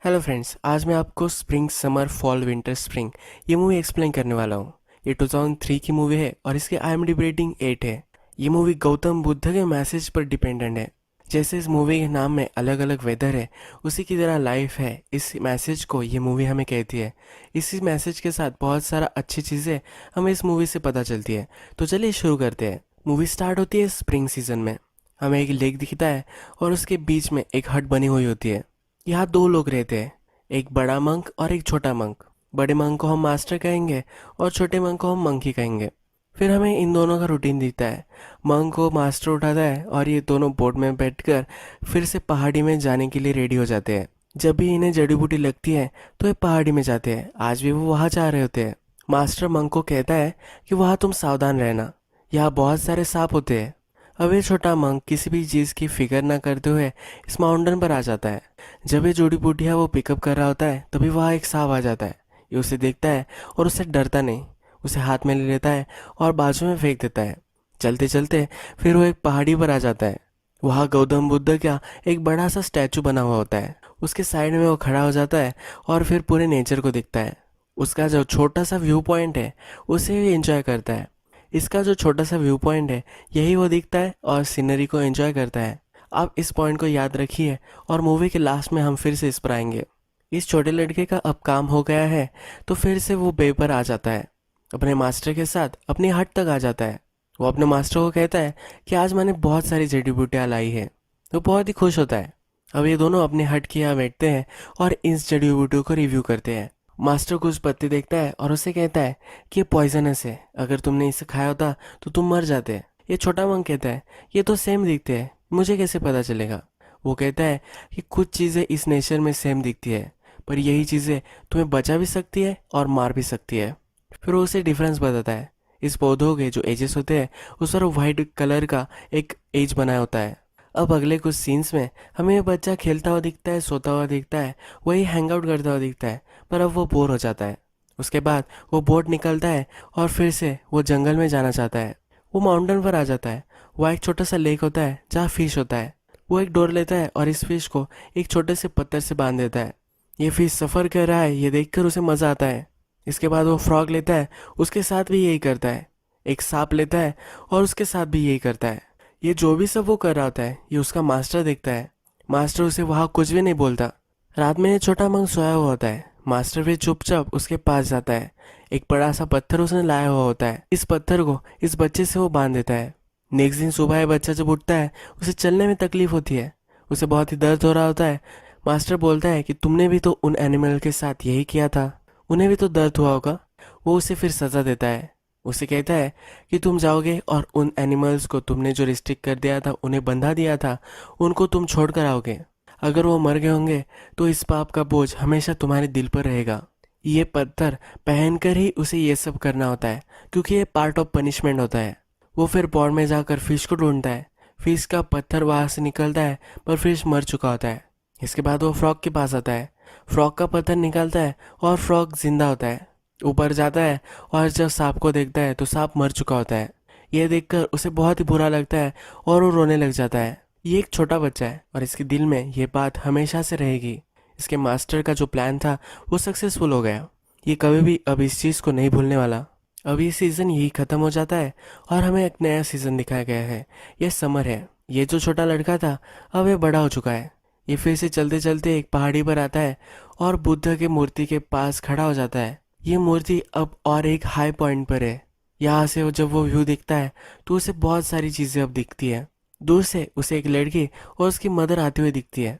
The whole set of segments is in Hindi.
हेलो फ्रेंड्स, आज मैं आपको spring summer fall winter spring ये मूवी एक्सप्लेन करने वाला हूँ। ये 2003 की मूवी है और इसकी IMDb रेटिंग 8 है। ये मूवी गौतम बुद्ध के मैसेज पर डिपेंडेंट है। जैसे इस मूवी के नाम में अलग अलग वेदर है, उसी की तरह लाइफ है। इस मैसेज को ये मूवी हमें कहती है। इसी मैसेज के साथ बहुत सारा अच्छी चीज़ें हमें इस मूवी से पता चलती है। तो चलिए शुरू करते हैं। मूवी स्टार्ट होती है स्प्रिंग सीजन में। हमें एक लेक दिखता है और उसके बीच में एक हट बनी हुई होती है। यहाँ दो लोग रहते हैं, एक बड़ा मंक और एक छोटा मंक। बड़े मंक को हम मास्टर कहेंगे और छोटे मंक को हम मंकी कहेंगे। फिर हमें इन दोनों का रूटीन दिखता है। मंक को मास्टर उठाता है और ये दोनों बोट में बैठकर फिर से पहाड़ी में जाने के लिए रेडी हो जाते हैं। जब भी इन्हें जड़ी बूटी लगती है तो ये पहाड़ी में जाते हैं। आज भी वो वहाँ जा रहे होते हैं। मास्टर मंक को कहता है कि वहाँ तुम सावधान रहना, यहाँ बहुत सारे सांप होते हैं। अब ये छोटा मंक किसी भी चीज़ की फिक्र ना करते हुए इस माउंटेन पर आ जाता है। जब ये जोड़ी बूटियाँ वो पिकअप कर रहा होता है तभी वहाँ एक सांप आ जाता है। ये उसे देखता है और उससे डरता नहीं, उसे हाथ में ले लेता है और बाजू में फेंक देता है। चलते चलते फिर वो एक पहाड़ी पर आ जाता है। वहाँ गौतम बुद्ध का एक बड़ा सा स्टैचू बना हुआ होता है। उसके साइड में वो खड़ा हो जाता है और फिर पूरे नेचर को देखता है। उसका जो छोटा सा व्यू पॉइंट है उसे भी एंजॉय करता है। इसका जो छोटा सा व्यू पॉइंट है यही वो दिखता है और सीनरी को एंजॉय करता है। आप इस पॉइंट को याद रखिए और मूवी के लास्ट में हम फिर से इस पर आएंगे। इस छोटे लड़के का अब काम हो गया है तो फिर से वो बे पर आ जाता है। अपने मास्टर के साथ अपनी हट तक आ जाता है। वो अपने मास्टर को कहता है कि आज मैंने बहुत सारी जड़ी बूटियाँ लाई है। वो बहुत ही खुश होता है। अब ये दोनों अपने हट के यहाँ बैठते हैं और इस जड़ी बूटियों को रिव्यू करते हैं। मास्टर कुछ पत्ते देखता है और उसे कहता है कि ये पॉइजनस है, अगर तुमने इसे खाया होता तो तुम मर जाते। ये छोटा मंक कहता है ये तो सेम दिखते हैं, मुझे कैसे पता चलेगा। वो कहता है कि कुछ चीज़ें इस नेचर में सेम दिखती है, पर यही चीज़ें तुम्हें बचा भी सकती है और मार भी सकती है। फिर वो उसे डिफरेंस बताता है। इस पौधों के जो एजेस होते हैं उस पर वाइट कलर का एक एज बनाया होता है। अब अगले कुछ सीन्स में हमें ये बच्चा खेलता हुआ दिखता है, सोता हुआ दिखता है, वही हैंग आउट करता हुआ दिखता है, पर अब वो बोर हो जाता है। उसके बाद वो बोट निकलता है और फिर से वो जंगल में जाना चाहता है। वो माउंटेन पर आ जाता है। वहाँ एक छोटा सा लेक होता है जहाँ फिश होता है। वो एक डोर लेता है और इस फिश को एक छोटे से पत्थर से बांध देता है। ये फिश सफ़र कर रहा है, ये देखकर उसे मज़ा आता है। इसके बाद वो फ्रॉग लेता है, उसके साथ भी यही करता है। एक सांप लेता है और उसके साथ भी यही करता है। ये जो भी सब वो कर रहा होता है ये उसका मास्टर देखता है। मास्टर उसे वहाँ कुछ भी नहीं बोलता। रात में ये छोटा मंक सोया हुआ होता है। मास्टर भी चुपचाप उसके पास जाता है। एक बड़ा सा पत्थर उसने लाया हुआ होता है। इस पत्थर को इस बच्चे से वो बांध देता है। नेक्स्ट दिन सुबह ये बच्चा जब उठता है उसे चलने में तकलीफ होती है, उसे बहुत ही दर्द हो रहा होता है। मास्टर बोलता है कि तुमने भी तो उन एनिमल के साथ यही किया था, उन्हें भी तो दर्द हुआ होगा। वो उसे फिर सज़ा देता है। उसे कहता है कि तुम जाओगे और उन एनिमल्स को तुमने जो रिस्ट्रिक्ट कर दिया था, उन्हें बंधा दिया था, उनको तुम छोड़ कर आओगे। अगर वो मर गए होंगे तो इस पाप का बोझ हमेशा तुम्हारे दिल पर रहेगा। ये पत्थर पहनकर ही उसे ये सब करना होता है, क्योंकि ये पार्ट ऑफ पनिशमेंट होता है। वो फिर पॉन्ड में जाकर फिश को ढूंढता है। फिश का पत्थर वहाँ से निकलता है पर फिश मर चुका होता है। इसके बाद वो फ्रॉग के पास आता है। फ्रॉग का पत्थर निकालता है और फ्रॉग जिंदा होता है। ऊपर जाता है और जब सांप को देखता है तो सांप मर चुका होता है। यह देखकर उसे बहुत ही बुरा लगता है और वो रोने लग जाता है। ये एक छोटा बच्चा है और इसके दिल में ये बात हमेशा से रहेगी। इसके मास्टर का जो प्लान था वो सक्सेसफुल हो गया। ये कभी भी अब इस चीज़ को नहीं भूलने वाला। अब ये सीज़न यही ख़त्म हो जाता है और हमें एक नया सीज़न दिखाया गया है। ये समर है। ये जो छोटा लड़का था अब ये बड़ा हो चुका है। ये फिर से चलते चलते एक पहाड़ी पर आता है और बुद्ध के मूर्ति के पास खड़ा हो जाता है। ये मूर्ति अब और एक हाई पॉइंट पर है। यहाँ से जब वो व्यू दिखता है तो उसे बहुत सारी चीज़ें अब दिखती है। दूर से उसे एक लड़की और उसकी मदर आती हुई दिखती है।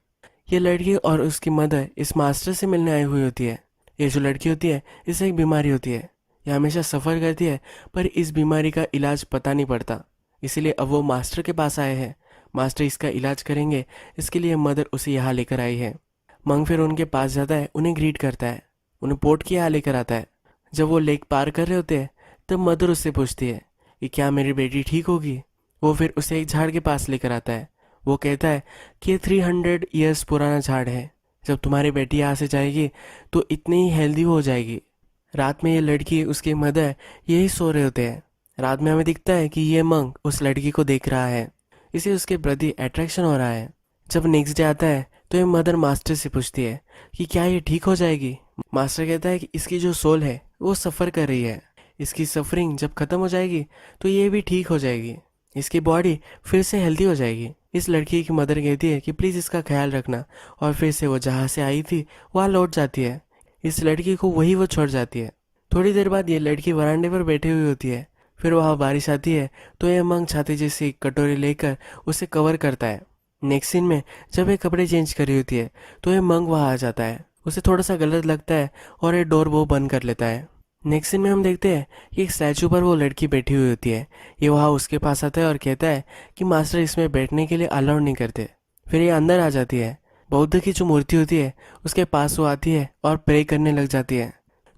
ये लड़की और उसकी मदर इस मास्टर से मिलने आई हुई होती है। ये जो लड़की होती है इसे एक बीमारी होती है। ये हमेशा सफ़र करती है पर इस बीमारी का इलाज पता नहीं पड़ता, इसीलिए अब वो मास्टर के पास आए हैं। मास्टर इसका इलाज करेंगे, इसके लिए मदर उसे यहाँ लेकर आई है। मंग फिर उनके पास जाता है, उन्हें ग्रीट करता है, उन्हें पोर्ट के यहाँ लेकर आता है। जब वो लेक पार कर रहे होते हैं तब मदर उससे पूछती है कि क्या मेरी बेटी ठीक होगी। वो फिर उसे एक झाड़ के पास लेकर आता है। वो कहता है कि ये 300 ईयर्स पुराना झाड़ है। जब तुम्हारी बेटी यहाँ से जाएगी तो इतनी ही हेल्दी हो जाएगी। रात में ये लड़की उसके मदर यही सो रहे होते हैं। रात में हमें दिखता है कि ये मंक उस लड़की को देख रहा है, इसे उसके प्रति अट्रैक्शन हो रहा है। जब नेक्स्ट डे आता है तो ये मदर मास्टर से पूछती है कि क्या ये ठीक हो जाएगी। मास्टर कहता है कि इसकी जो सोल है वो सफ़र कर रही है, इसकी सफरिंग जब ख़त्म हो जाएगी तो ये भी ठीक हो जाएगी, इसकी बॉडी फिर से हेल्दी हो जाएगी। इस लड़की की मदर कहती है कि प्लीज़ इसका ख्याल रखना, और फिर से वो जहाँ से आई थी वहाँ लौट जाती है। इस लड़की को वही वो छोड़ जाती है। थोड़ी देर बाद ये लड़की वरांडे पर बैठी हुई होती है। फिर वहाँ बारिश आती है तो ये मंग छाती जैसी कटोरी लेकर उसे कवर करता है। नेक्स्ट सीन में जब ये कपड़े चेंज कर रही होती है तो ये मंग वहाँ आ जाता है। उसे थोड़ा सा गलत लगता है और ये डोर वो बंद कर लेता है। नेक्स्ट सीन में हम देखते हैं कि एक स्टैचू पर वो लड़की बैठी हुई होती है। ये वहाँ उसके पास आता है और कहता है कि मास्टर इसमें बैठने के लिए अलाउड नहीं करते। फिर ये अंदर आ जाती है। बौद्ध की जो मूर्ति होती है उसके पास वो आती है और प्रे करने लग जाती है।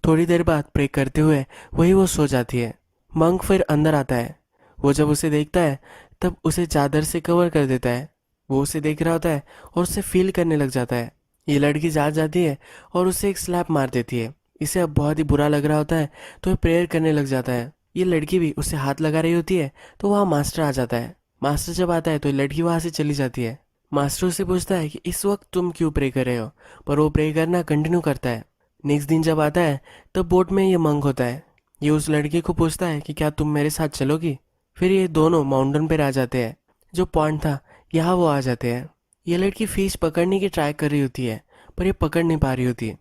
थोड़ी देर बाद प्रे करते हुए वही वो सो जाती है। मंक फिर अंदर आता है। वो जब उसे देखता है तब उसे चादर से कवर कर देता है। वो उसे देख रहा होता है और उसे फील करने लग जाता है। ये लड़की जाग जाती है और उसे एक स्लैप मार देती है। इसे अब बहुत ही बुरा लग रहा होता है तो ये प्रेयर करने लग जाता है। ये लड़की भी उसे हाथ लगा रही होती है तो वहाँ मास्टर आ जाता है। मास्टर जब आता है तो ये लड़की वहाँ से चली जाती है। मास्टर उससे पूछता है कि इस वक्त तुम क्यों प्रे कर रहे हो, पर वो प्रे करना कंटिन्यू करता है। नेक्स्ट दिन जब आता है तब बोट में ये मंक होता है। ये उस लड़की को पूछता है कि क्या तुम मेरे साथ चलोगी। फिर ये दोनों माउंटेन पर आ जाते हैं। जो पॉइंट था यहाँ वो आ जाते हैं। ये लड़की फिश पकड़ने की ट्राई कर रही होती है पर ये पकड़ नहीं पा रही होती।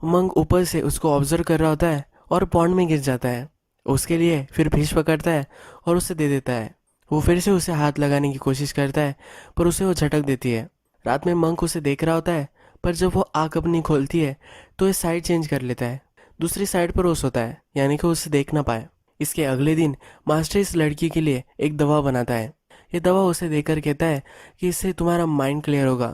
मंक ऊपर से उसको ऑब्जर्व कर रहा होता है और पॉन्ड में गिर जाता है। उसके लिए फिर फिश पकड़ता है और उसे दे देता है। वो फिर से उसे हाथ लगाने की कोशिश करता है पर उसे वो झटक देती है। रात में मंक उसे देख रहा होता है पर जब वो आँख अपनी खोलती है तो ये साइड चेंज कर लेता है। दूसरी साइड पर वो सोता है, यानी कि उसे देख ना पाए। इसके अगले दिन मास्टर इस लड़की के लिए एक दवा बनाता है। ये दवा उसे देकर कहता है कि इससे तुम्हारा माइंड क्लियर होगा।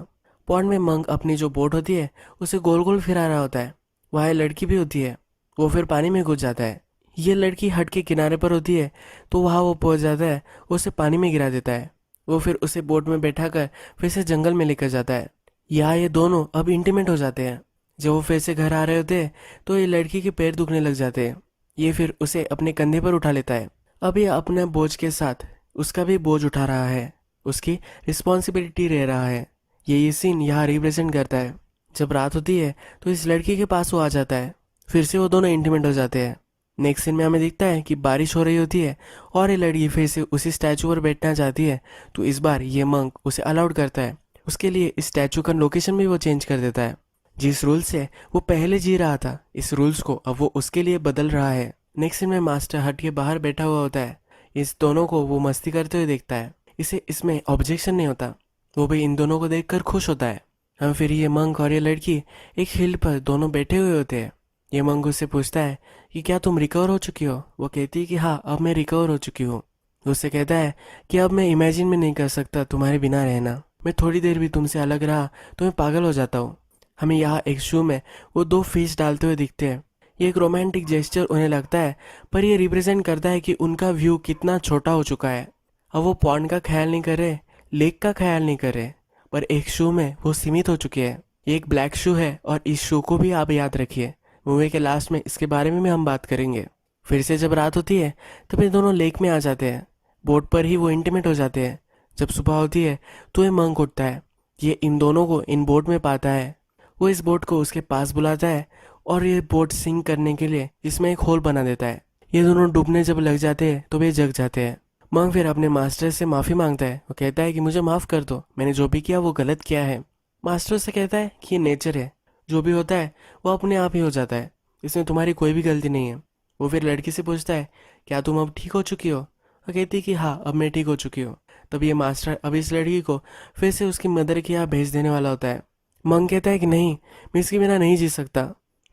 पॉन्ड में मंक अपनी जो बोट होती है उसे गोल गोल फिरा रहा होता है। वहाँ एक लड़की भी होती है। वो फिर पानी में घुस जाता है। ये लड़की हट के किनारे पर होती है तो वहाँ वो पहुँच जाता है, उसे पानी में गिरा देता है। वो फिर उसे बोट में बैठा कर फिर से जंगल में लेकर जाता है। यहाँ ये दोनों अब इंटीमेट हो जाते हैं। जब वो फिर से घर आ रहे होते हैं तो ये लड़की के पैर दुखने लग जाते हैं। ये फिर उसे अपने कंधे पर उठा लेता है। अब ये अपने बोझ के साथ उसका भी बोझ उठा रहा है, उसकी रिस्पॉन्सिबिलिटी रह रहा है। ये सीन यहाँ रिप्रेजेंट करता है। जब रात होती है तो इस लड़की के पास वो आ जाता है। फिर से वो दोनों इंटीमेट हो जाते हैं। नेक्स्ट सीन में हमें दिखता है कि बारिश हो रही होती है और ये लड़की फिर से उसी स्टैचू पर बैठना चाहती है। तो इस बार ये मंक उसे अलाउड करता है। उसके लिए इस स्टैचू का लोकेशन भी वो चेंज कर देता है। जिस रूल से वो पहले जी रहा था, इस रूल्स को अब वो उसके लिए बदल रहा है। नेक्स्ट सीन में मास्टर हट के बाहर बैठा हुआ होता है। इस दोनों को वो मस्ती करते हुए देखता है। इसे इसमें ऑब्जेक्शन नहीं होता। वो भी इन दोनों को देखकर खुश होता है। हम फिर ये मंक और ये लड़की एक हिल पर दोनों बैठे हुए होते हैं। ये मंक उससे पूछता है कि क्या तुम रिकवर हो चुकी हो। वो कहती है कि हाँ, अब मैं रिकवर हो चुकी हूँ। उससे कहता है कि अब मैं इमेजिन में नहीं कर सकता तुम्हारे बिना रहना। मैं थोड़ी देर भी तुमसे अलग रहा तो मैं पागल हो जाता हूँ। हमें यहाँ एक शू में वो दो फिश डालते हुए दिखते हैं। ये एक रोमांटिक जेस्चर उन्हें लगता है, पर ये रिप्रेजेंट करता है कि उनका व्यू कितना छोटा हो चुका है। अब वो पॉन्ड का ख्याल नहीं कर रहे, लेक का ख्याल नहीं कर रहे, पर एक शू में वो सीमित हो चुके हैं। ये एक ब्लैक शू है और इस शू को भी आप याद रखिए। मूवी के लास्ट में इसके बारे में भी हम बात करेंगे। फिर से जब रात होती है तब ये दोनों लेक में आ जाते हैं। बोट पर ही वो इंटीमेट हो जाते हैं। जब सुबह होती है तो ये मंक उठता है। ये इन दोनों को इन बोट में पाता है। वो इस बोट को उसके पास बुलाता है और ये बोट सिंक करने के लिए इसमें एक होल बना देता है। ये दोनों डूबने जब लग जाते हैं तो वे जग जाते हैं। मंक फिर अपने मास्टर से माफ़ी मांगता है। वो कहता है कि मुझे माफ़ कर दो, मैंने जो भी किया वो गलत किया है। मास्टर से कहता है कि ये नेचर है, जो भी होता है वो अपने आप ही हो जाता है, इसमें तुम्हारी कोई भी गलती नहीं है। वो फिर लड़की से पूछता है क्या तुम अब ठीक हो चुकी हो। वो कहती है कि हाँ, अब मैं ठीक हो चुकी हूँ। तब ये मास्टर अब इस लड़की को फिर से उसकी मदर के यहाँ भेज देने वाला होता है। मंक कहता है कि नहीं, मैं इसके बिना नहीं जी सकता,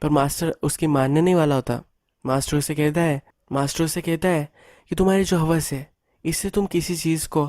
पर मास्टर उसकी मानने नहीं वाला होता। मास्टर उसे कहता है कि तुम्हारी जो हवस है इससे तुम किसी चीज़ को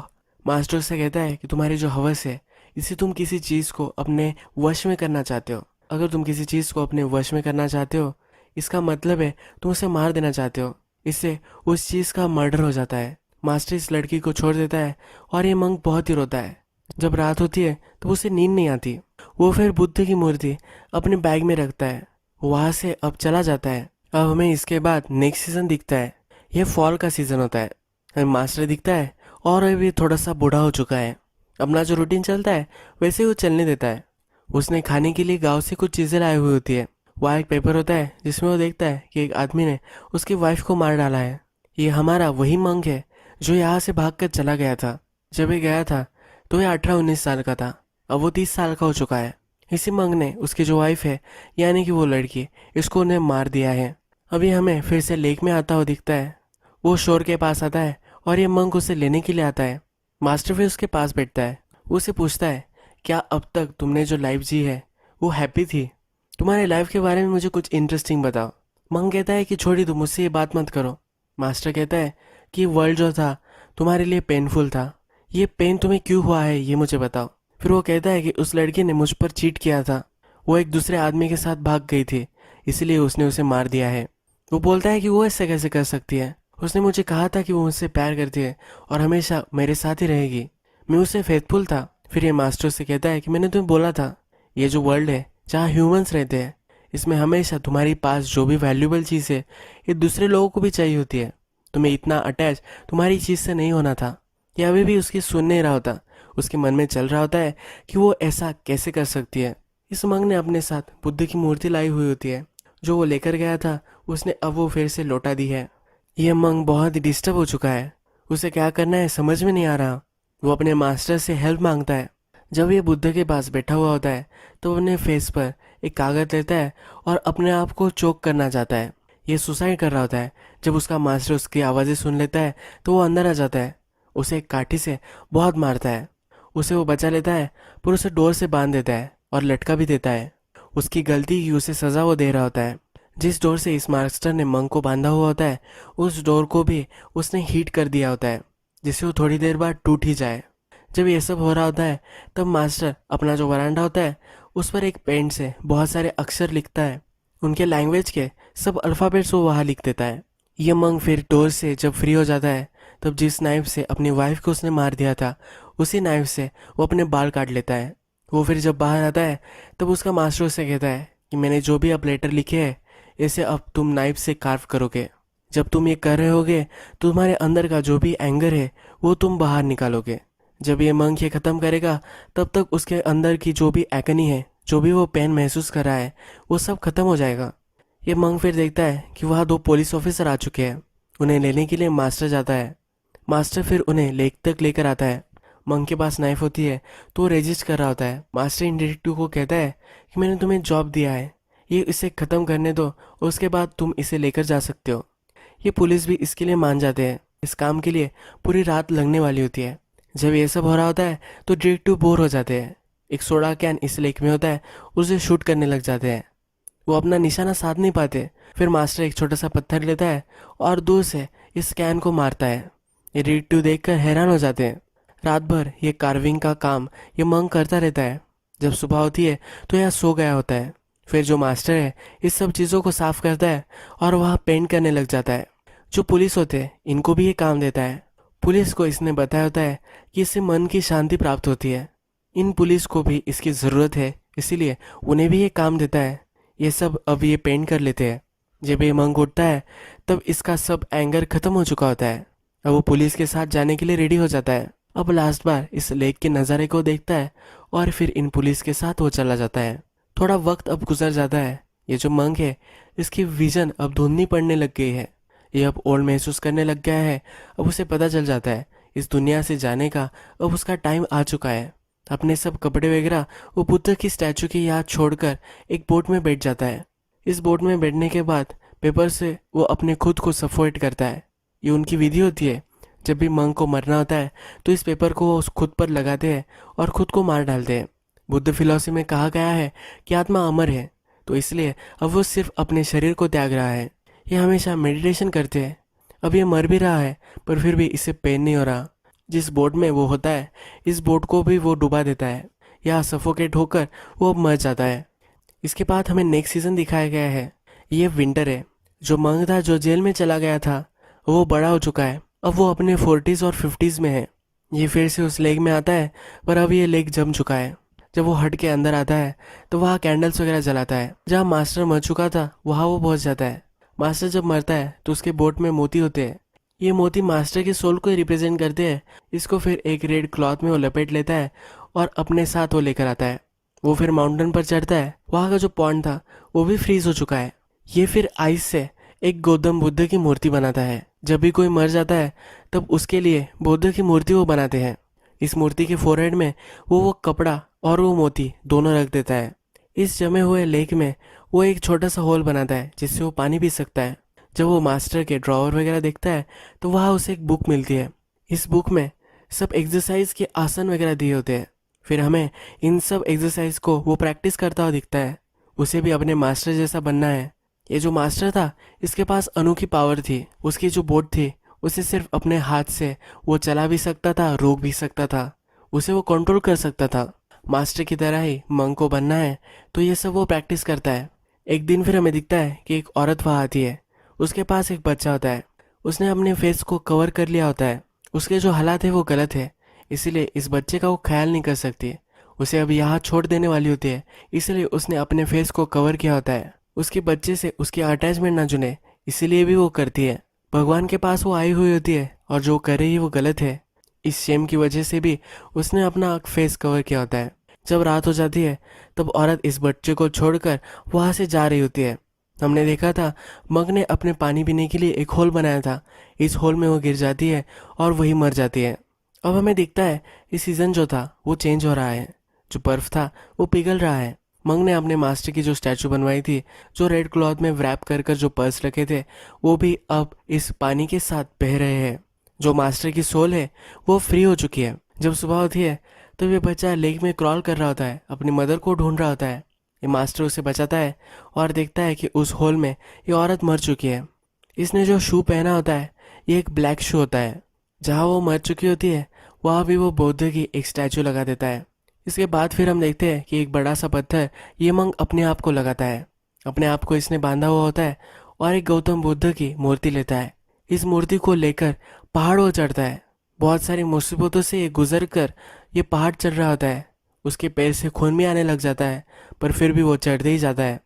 मास्टर से कहता है कि तुम्हारी जो हवस है इससे तुम किसी चीज़ को अपने वश में करना चाहते हो। अगर तुम किसी चीज़ को अपने वश में करना चाहते हो, इसका मतलब है तुम उसे मार देना चाहते हो। इससे उस चीज़ का मर्डर हो जाता है। मास्टर इस लड़की को छोड़ देता है और ये मंक बहुत ही रोता है। जब रात होती है तो उसे नींद नहीं आती। वो फिर बुद्ध की मूर्ति अपने बैग में रखता है, वहाँ से अब चला जाता है। अब हमें इसके बाद नेक्स्ट सीज़न दिखता है। यह फॉल का सीज़न होता है। हमें मास्टर दिखता है और अभी थोड़ा सा बूढ़ा हो चुका है। अपना जो रूटीन चलता है वैसे ही वो चलने देता है। उसने खाने के लिए गांव से कुछ चीज़ें लाई हुई होती है। वहाँ एक पेपर होता है जिसमें वो देखता है कि एक आदमी ने उसकी वाइफ को मार डाला है। ये हमारा वही मंक है जो यहाँ से भागकर चला गया था। जब ये गया था तो ये 18-19 साल का था। अब वो 30 साल का हो चुका है। इसी मंक ने उसकी जो वाइफ है, यानी कि वो लड़की, इसको उन्हें मार दिया है। अभी हमें फिर से लेक में आता हुआ दिखता है। वो शोर के पास आता है और ये मंक उसे लेने के लिए आता है। मास्टर फिर उसके पास बैठता है। वो उसे पूछता है, क्या अब तक तुमने जो लाइफ जी है वो हैप्पी थी? तुम्हारे लाइफ के बारे में मुझे कुछ इंटरेस्टिंग बताओ। मंक कहता है कि छोड़ी, तुम मुझसे ये बात मत करो। मास्टर कहता है कि वर्ल्ड जो था तुम्हारे लिए पेनफुल था। ये पेन तुम्हें क्यों हुआ है ये मुझे बताओ। फिर वो कहता है कि उस लड़की ने मुझ पर चीट किया था। वो एक दूसरे आदमी के साथ भाग गई थी, इसलिए उसने उसे मार दिया है। वो बोलता है कि वो ऐसे कैसे कर सकती है। उसने मुझे कहा था कि वो मुझसे प्यार करती है और हमेशा मेरे साथ ही रहेगी। मैं उसे फेथफुल था। फिर ये मास्टर से कहता है कि मैंने तुम्हें बोला था, ये जो वर्ल्ड है जहाँ ह्यूमंस रहते हैं, इसमें हमेशा तुम्हारी पास जो भी वैल्यूबल चीज़ है ये दूसरे लोगों को भी चाहिए होती है। तुम्हें इतना अटैच तुम्हारी चीज़ से नहीं होना था। ये अभी भी उसकी सुन नहीं रहा होता। उसके मन में चल रहा होता है कि वो ऐसा कैसे कर सकती है। इस मंग ने अपने साथ बुद्ध की मूर्ति लाई हुई होती है जो वो लेकर गया था। उसने अब वो फिर से लौटा दी है। यह मंग बहुत डिस्टर्ब हो चुका है। उसे क्या करना है समझ में नहीं आ रहा। वो अपने मास्टर से हेल्प मांगता है। जब ये बुद्ध के पास बैठा हुआ होता है तो वो अपने फेस पर एक कागज लेता है और अपने आप को चोक करना चाहता है। ये सुसाइड कर रहा होता है। जब उसका मास्टर उसकी आवाज़ें सुन लेता है तो वो अंदर आ जाता है। उसे एक काठी से बहुत मारता है। उसे वो बचा लेता है, पर उसे डोर से बांध देता है और लटका भी देता है। उसकी गलती की उसे सज़ा वो दे रहा होता है। जिस डोर से इस मास्टर ने मंक को बांधा हुआ होता है उस डोर को भी उसने हीट कर दिया होता है, जिससे वो थोड़ी देर बाद टूट ही जाए। जब ये सब हो रहा होता है तब मास्टर अपना जो वरांडा होता है उस पर एक पेन से बहुत सारे अक्षर लिखता है। उनके लैंग्वेज के सब अल्फ़ाबेट्स वो वहाँ लिख देता है। ये मंक फिर डोर से जब फ्री हो जाता है तब जिस नाइफ से अपनी वाइफ को उसने मार दिया था उसी नाइफ से वो अपने बाल काट लेता है। वो फिर जब बाहर आता है तब उसका मास्टर उससे कहता है कि मैंने जो भी अब लेटर लिखे हैं इसे अब तुम नाइफ से कार्व करोगे। जब तुम ये कर रहे होगे तो तुम्हारे अंदर का जो भी एंगर है वो तुम बाहर निकालोगे। जब ये मंक ये ख़त्म करेगा तब तक उसके अंदर की जो भी एगनी है, जो भी वो पेन महसूस कर रहा है, वो सब खत्म हो जाएगा। ये मंक फिर देखता है कि वहाँ 2 पुलिस ऑफिसर आ चुके हैं। उन्हें लेने के लिए मास्टर जाता है। मास्टर फिर उन्हें लेक तक लेकर आता है। मंक के पास नाइफ होती है तो वो रजिस्ट कर रहा होता है। मास्टर इन डिटेक्टिव को कहता है कि मैंने तुम्हें जॉब दिया है, ये इसे ख़त्म करने दो और उसके बाद तुम इसे लेकर जा सकते हो। ये पुलिस भी इसके लिए मान जाते हैं। इस काम के लिए पूरी रात लगने वाली होती है। जब ये सब हो रहा होता है तो डिटेक्टिव बोर हो जाते हैं। एक सोडा कैन इस लेक में होता है, उसे शूट करने लग जाते हैं। वो अपना निशाना साध नहीं पाते। फिर मास्टर एक छोटा सा पत्थर लेता है और दूर से इस कैन को मारता है। ये डिटेक्टिव देखकर हैरान हो जाते हैं। रात भर ये कार्विंग का काम ये मंक करता रहता है। जब सुबह होती है तो यह सो गया होता है। फिर जो मास्टर है इस सब चीज़ों को साफ करता है और वह पेंट करने लग जाता है। जो पुलिस होते हैं इनको भी ये काम देता है। पुलिस को इसने बताया होता है कि इससे मन की शांति प्राप्त होती है। इन पुलिस को भी इसकी ज़रूरत है, इसीलिए उन्हें भी ये काम देता है। ये सब अब ये पेंट कर लेते हैं। जब ये मंक उठता है तब इसका सब एंगर ख़त्म हो चुका होता है। अब वो पुलिस के साथ जाने के लिए रेडी हो जाता है। अब लास्ट बार इस लेक के नज़ारे को देखता है और फिर इन पुलिस के साथ वो चला जाता है। थोड़ा वक्त अब गुजर जाता है। ये जो मंक है इसकी विजन अब धुंधली पड़ने लग गई है। ये अब ओल्ड महसूस करने लग गया है। अब उसे पता चल जाता है इस दुनिया से जाने का अब उसका टाइम आ चुका है। अपने सब कपड़े वगैरह वो बुद्ध की स्टैचू की याद छोड़कर एक बोट में बैठ जाता है। इस बोट में बैठने के बाद पेपर से वो अपने खुद को सफोकेट करता है। ये उनकी विधि होती है। जब भी मंक को मरना होता है तो इस पेपर को वो खुद पर लगाते हैं और खुद को मार डालते हैं। बुद्ध फिलॉसफी में कहा गया है कि आत्मा अमर है, तो इसलिए अब वो सिर्फ अपने शरीर को त्याग रहा है। ये हमेशा मेडिटेशन करते हैं। अब ये मर भी रहा है पर फिर भी इससे पेन नहीं हो रहा। जिस बोट में वो होता है इस बोट को भी वो डुबा देता है या सफोकेट होकर वो अब मर जाता है। इसके बाद हमें नेक्स्ट सीजन दिखाया गया है। ये विंटर है। जो मंक था जो जेल में चला गया था वो बड़ा हो चुका है। अब वो अपने 40s और 50s में है। ये फिर से उस लेक में आता है पर अब ये लेक जम चुका है। जब वो हट के अंदर आता है तो वहाँ कैंडल्स वगैरह जलाता है। जहाँ मास्टर मर चुका था वहाँ वो पहुँच जाता है। मास्टर जब मरता है तो उसके बोट में मोती होते हैं। ये मोती मास्टर के सोल को रिप्रेजेंट करते हैं। इसको फिर एक रेड क्लॉथ में वो लपेट लेता है और अपने साथ वो लेकर आता है। वो फिर माउंटेन पर चढ़ता है। वहाँ का जो पॉन्ड था वो भी फ्रीज हो चुका है। ये फिर आइस से एक गौतम बुद्ध की मूर्ति बनाता है। जब भी कोई मर जाता है तब उसके लिए बुद्ध की मूर्ति वो बनाते हैं। इस मूर्ति के फोरहेड में वो कपड़ा और वो मोती दोनों रख देता है। इस जमे हुए लेक में वो एक छोटा सा होल बनाता है जिससे वो पानी पी सकता है। जब वो मास्टर के ड्रॉवर वगैरह देखता है तो वहाँ उसे एक बुक मिलती है। इस बुक में सब एक्सरसाइज के आसन वगैरह दिए होते हैं। फिर हमें इन सब एक्सरसाइज को वो प्रैक्टिस करता हुआ दिखता है। उसे भी अपने मास्टर जैसा बनना है। ये जो मास्टर था इसके पास अनोखी पावर थी। उसकी जो बोट थी उसे सिर्फ अपने हाथ से वो चला भी सकता था, रोक भी सकता था, उसे वो कंट्रोल कर सकता था। मास्टर की तरह ही मंक को बनना है तो ये सब वो प्रैक्टिस करता है। एक दिन फिर हमें दिखता है कि एक औरत वहाँ आती है। उसके पास एक बच्चा होता है। उसने अपने फेस को कवर कर लिया होता है। उसके जो हालात है वो गलत है, इसीलिए इस बच्चे का वो ख्याल नहीं कर सकती। उसे अब यहाँ छोड़ देने वाली होती है, इसलिए उसने अपने फेस को कवर किया होता है। उसके बच्चे से उसकी अटैचमेंट ना जुने, इसीलिए भी वो करती है। भगवान के पास वो आई हुई होती है और जो कर रही है वो गलत है। इस शेम की वजह से भी उसने अपना फेस कवर किया होता है। जब रात हो जाती है तब औरत इस बच्चे को छोड़कर वहाँ से जा रही होती है। हमने देखा था मग ने अपने पानी पीने के लिए एक होल बनाया था। इस होल में वो गिर जाती है और वही मर जाती है। अब हमें दिखता है इस सीज़न जो था वो चेंज हो रहा है। जो बर्फ़ था वो पिघल रहा है। मंग ने अपने मास्टर की जो स्टैचू बनवाई थी, जो रेड क्लॉथ में वैप कर कर जो पर्स रखे थे, वो भी अब इस पानी के साथ बह रहे हैं। जो मास्टर की सोल है वो फ्री हो चुकी है। जब सुबह होती है तो ये बच्चा लेक में क्रॉल कर रहा होता है, अपनी मदर को ढूंढ रहा होता है। ये मास्टर उसे बचाता है और देखता है कि उस होल में ये औरत मर चुकी है। इसने जो शू पहना होता है ये एक ब्लैक शू होता है। जहाँ वो मर चुकी होती है वहाँ भी वो बुद्ध की एक स्टैचू लगा देता है। इसके बाद फिर हम देखते हैं कि एक बड़ा सा पत्थर ये मंग अपने आप को लगाता है। अपने आप को इसने बांधा हुआ होता है और एक गौतम बुद्ध की मूर्ति लेता है। इस मूर्ति को लेकर पहाड़ों चढ़ता है। बहुत सारी मुसीबतों से ये गुजर कर ये पहाड़ चढ़ रहा होता है। उसके पैर से खून भी आने लग जाता है, पर फिर भी वो चढ़ते ही जाता है।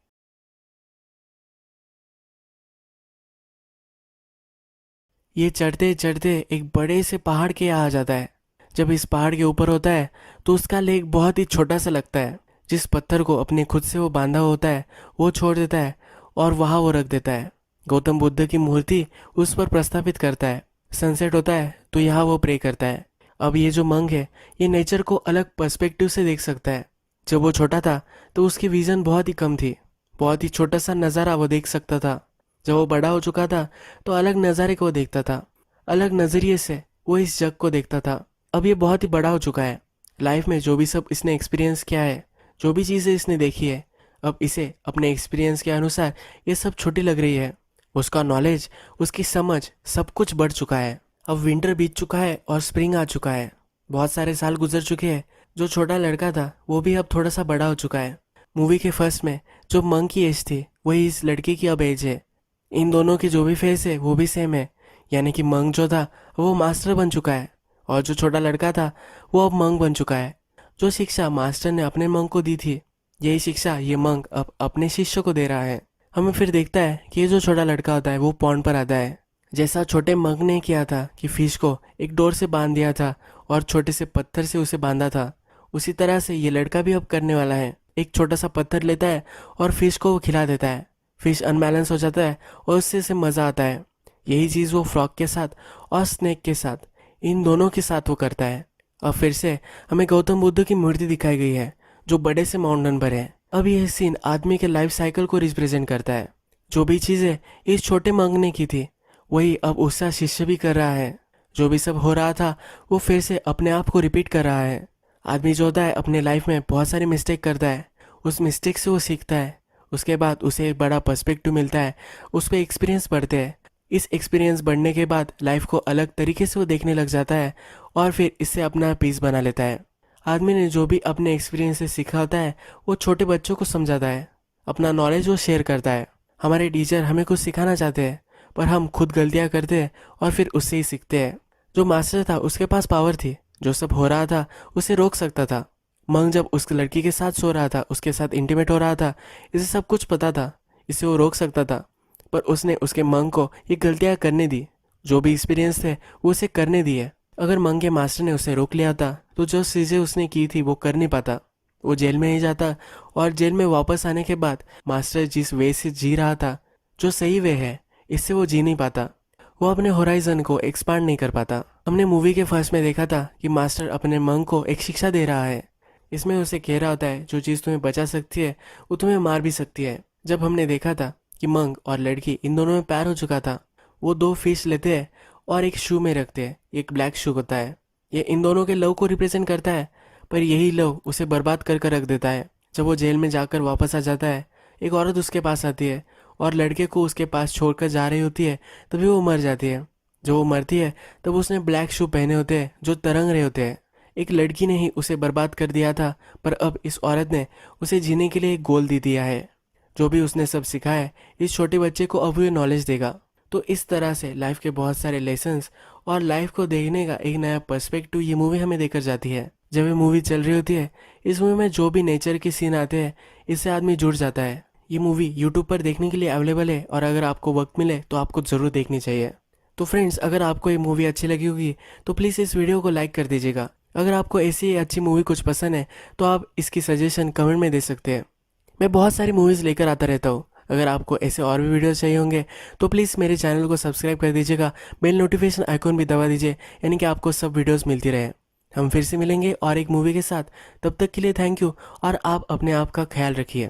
ये चढ़ते चढ़ते एक बड़े से पहाड़ के यहाँ आ जाता है। जब इस पहाड़ के ऊपर होता है तो उसका लेक बहुत ही छोटा सा लगता है। जिस पत्थर को अपने खुद से वो बांधा होता है वो छोड़ देता है और वहाँ वो रख देता है। गौतम बुद्ध की मूर्ति उस पर प्रस्थापित करता है। सनसेट होता है तो यहाँ वो प्रे करता है। अब ये जो मंक है ये नेचर को अलग पर्सपेक्टिव से देख सकता है। जब वो छोटा था तो उसकी विजन बहुत ही कम थी। बहुत ही छोटा सा नज़ारा वो देख सकता था। जब वो बड़ा हो चुका था तो अलग नज़ारे को देखता था। अलग नज़रिए से वो इस जग को देखता था। अब ये बहुत ही बड़ा हो चुका है। लाइफ में जो भी सब इसने एक्सपीरियंस किया है, जो भी चीज़ें इसने देखी है, अब इसे अपने एक्सपीरियंस के अनुसार ये सब छोटी लग रही है। उसका नॉलेज, उसकी समझ सब कुछ बढ़ चुका है। अब विंटर बीत चुका है और स्प्रिंग आ चुका है। बहुत सारे साल गुजर चुके हैं। जो छोटा लड़का था वो भी अब थोड़ा सा बड़ा हो चुका है। मूवी के फर्स्ट में जो मंक की एज थी वही इस लड़के की अब एज है। इन दोनों की जो भी फेस है वो भी सेम है। यानी कि मंक जो था वो मास्टर बन चुका है और जो छोटा लड़का था वो अब मंक बन चुका है। जो शिक्षा मास्टर ने अपने मंक को दी थी, यही शिक्षा ये मंक अब अपने शिष्य को दे रहा है। हमें फिर देखता है कि ये जो छोटा लड़का होता है वो पॉन्ड पर आता है। जैसा छोटे मंक ने किया था कि फिश को एक डोर से बांध दिया था और छोटे से पत्थर से उसे बांधा था, उसी तरह से ये लड़का भी अब करने वाला है। एक छोटा सा पत्थर लेता है और फिश को वो खिला देता है। फिश अनबैलेंस हो जाता है और उससे से मज़ा आता है। यही चीज़ वो फ्रॉग के साथ और स्नेक के साथ, इन दोनों के साथ वो करता है। अब फिर से हमें गौतम बुद्ध की मूर्ति दिखाई गई है जो बड़े से माउंटेन पर है। अब यह सीन आदमी के लाइफ साइकिल को रिप्रेजेंट करता है। जो भी चीज़ें इस छोटे मंक ने की थी वही अब उसका शिष्य भी कर रहा है। जो भी सब हो रहा था वो फिर से अपने आप को रिपीट कर रहा है। आदमी जो होता है अपने लाइफ में बहुत सारी मिस्टेक करता है। उस मिस्टेक से वो सीखता है। उसके बाद उसे एक बड़ा पर्सपेक्टिव मिलता है। उस पर एक्सपीरियंस बढ़ते हैं। इस एक्सपीरियंस बढ़ने के बाद लाइफ को अलग तरीके से वो देखने लग जाता है और फिर इससे अपना पीस बना लेता है। आदमी ने जो भी अपने एक्सपीरियंस से सीखा होता है वो छोटे बच्चों को समझाता है। अपना नॉलेज वो शेयर करता है। हमारे टीचर हमें कुछ सिखाना चाहते हैं पर हम खुद गलतियाँ करते हैं और फिर उससे ही सीखते हैं। जो मास्टर था उसके पास पावर थी। जो सब हो रहा था उसे रोक सकता था। मंग जब उस लड़की के साथ सो रहा था, उसके साथ इंटीमेट हो रहा था, इसे सब कुछ पता था, इसे वो रोक सकता था। पर उसने उसके मंग को ये गलतियाँ करने दी। जो भी एक्सपीरियंस थे वो उसे करने दिए। अगर मंग के मास्टर ने उसे रोक लिया था तो जो चीज़ें उसने की थी वो कर नहीं पाता। वो जेल में ही जाता और जेल में वापस आने के बाद मास्टर जिस वे से जी रहा था, जो सही वे है, इससे वो जी नहीं पाता। वो अपने होराइजन को एक्सपांड नहीं कर पाता। हमने मूवी के फर्स्ट में देखा था कि मास्टर अपने मंक को एक शिक्षा दे रहा है। इसमें उसे कह रहा होता है जो चीज़ तुम्हें बचा सकती है वो तुम्हें मार भी सकती है। जब हमने देखा था कि मंक और लड़की इन दोनों में प्यार हो चुका था, वो दो फिश लेते हैं और एक शू में रखते हैं। एक ब्लैक शू होता है, ये इन दोनों के लव को रिप्रेजेंट करता है, पर यही लव उसे बर्बाद कर कर रख देता है। जब वो जेल में जाकर वापस आ जाता है, एक औरत उसके पास आती है और लड़के को उसके पास छोड़कर जा रही होती है, तभी वो मर जाती है। जब वो मरती है तब उसने ब्लैक शू पहने होते हैं जो तरंग रहे होते हैं। एक लड़की ने ही उसे बर्बाद कर दिया था, पर अब इस औरत ने उसे जीने के लिए एक गोल दे दिया है। जो भी उसने सब सीखा है, इस छोटे बच्चे को अब ये नॉलेज देगा। तो इस तरह से लाइफ के बहुत सारे लेसन्स और लाइफ को देखने का एक नया पर्सपेक्टिव ये मूवी हमें देकर जाती है। जब ये मूवी चल रही होती है, इस मूवी में जो भी नेचर के सीन आते हैं, इससे आदमी जुड़ जाता है। ये मूवी यूट्यूब पर देखने के लिए अवेलेबल है और अगर आपको वक्त मिले तो आपको ज़रूर देखनी चाहिए। तो फ्रेंड्स, अगर आपको ये मूवी अच्छी लगी होगी तो प्लीज़ इस वीडियो को लाइक कर दीजिएगा। अगर आपको ऐसी अच्छी मूवी कुछ पसंद है तो आप इसकी सजेशन कमेंट में दे सकते हैं। मैं बहुत सारी मूवीज़ लेकर आता रहता हूँ। अगर आपको ऐसे और भी वीडियोस चाहिए होंगे तो प्लीज़ मेरे चैनल को सब्सक्राइब कर दीजिएगा, बेल नोटिफिकेशन आइकॉन भी दबा दीजिए, यानी कि आपको सब वीडियोस मिलती रहे। हम फिर से मिलेंगे और एक मूवी के साथ। तब तक के लिए थैंक यू और आप अपने आप का ख्याल रखिए।